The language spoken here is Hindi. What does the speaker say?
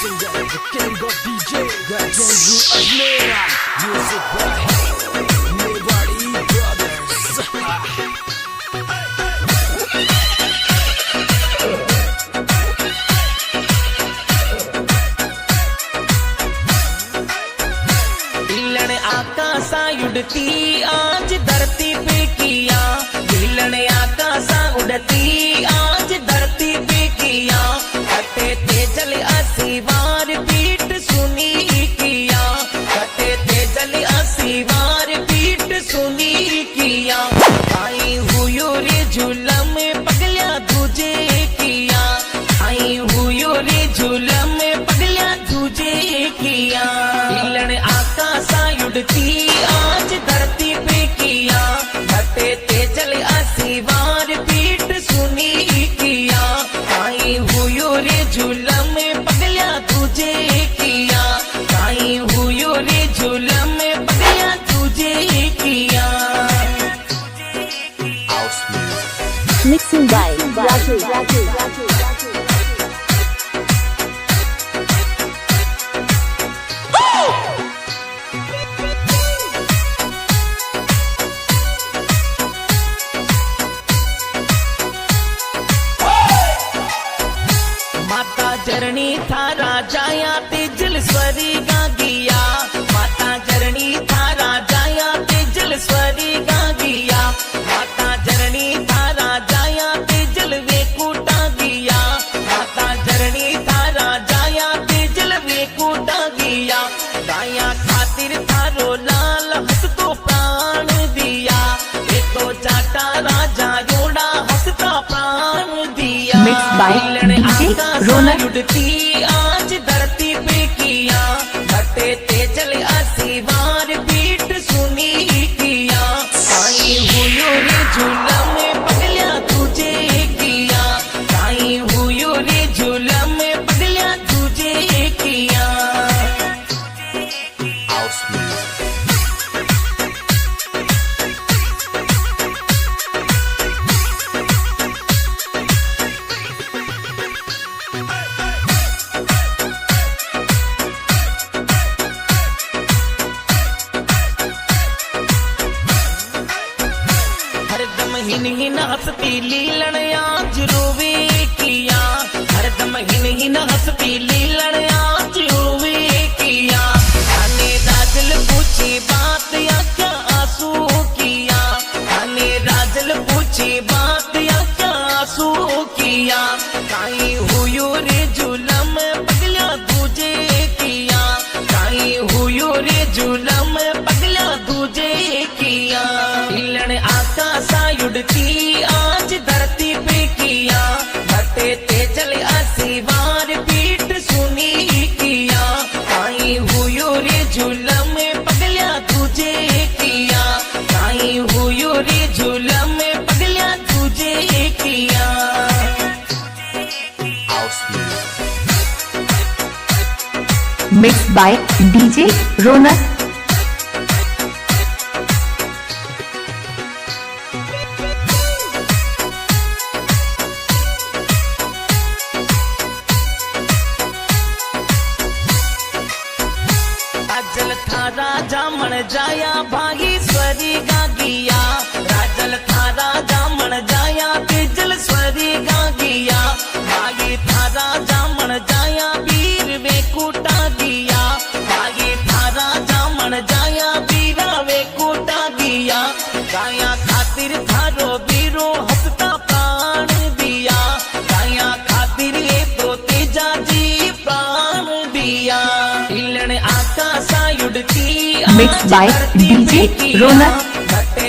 Singer, the king of DJ, that Andrew Ajmera. Music by Mewari Brothers. हिलन आकाशा उड़ती आज धरती पे किया, हिलन आकाशा उड़ती आज धरती पे किया, कटे तेजल असीवार पीठ सुनी किया, कटे तेजल असीवार पीठ सुनी किया, आई हुयो रे झूलम पगलिया तुझे किया, आई हुयो रे झूलम पगलिया तुझे किया। हिलन आकाशा उड़ती आज धरती पे किया, घटे तेजल असीवार पीठ सुनी किया, आई हुयो रे झूलम पगलिया तुझे किया, आई हुयो रे झूलम पगलिया तुझे किया। Mixing by Raju. माता जरणी था राजाया तेजल स्वरी गा गिया, माता जरणी था राजाया तेजल स्वरी गा गिया, माता जरणी था राजाया तेजल वेकुटा गिया, माता जरणी था राजाया तेजल वेकुटा गिया, गाया खातिर थारो लाल हंसतो प्राण दिया, ये तो जाटा राजा योड़ा हंसता प्राण दिया। Mixed by DJ Ronak. उड़ती आज धरती पे किया, घटे तेजल असीवार पीठ सुनी किया, आई हुयो रे झूलम पगलिया तुझे किया, आई हुयो रे झूलम पगलिया तुझे किया। हरदम हिन हिन हंसती लीलन आज रोवे किया, हरदम हिन हिन हंसती लीलन आज रोवे किया, थाने राजल पूछी बात या क्या आंसू किया, थाने राजल पूछी बात या क्या आंसू किया, काई हुयो रे झूलम पगलिया तुझे किया, काई हुयो रे झूलम पगलिया तुझे किया। हिलन आकाशा उड़ती आज धरती पे किया, घटे तेजल असीवार पीठ सुनी किया, आई हुयो रे झूलम पगलिया तुझे किया, आई हुयो रे झूलम पगलिया तुझे किया। Mixed by DJ Ronak. राजल था राजा मन जाया भागी स्वरी गा गिया, राजल था राजा मन जाया तेजल स्वरी गा गिया, भागी था राजा मन जाया वीर वेकुटा गिया, भागी था राजा मन जाया वीरा वेकुटा गिया, गाया खातिर थारो वीरो हंसता प्राण दिया, गाया खातिर ये तो तेजा जी प्राण दिया। हिलन आकाशा उड़ती Mixed by DJ Ronak. घटे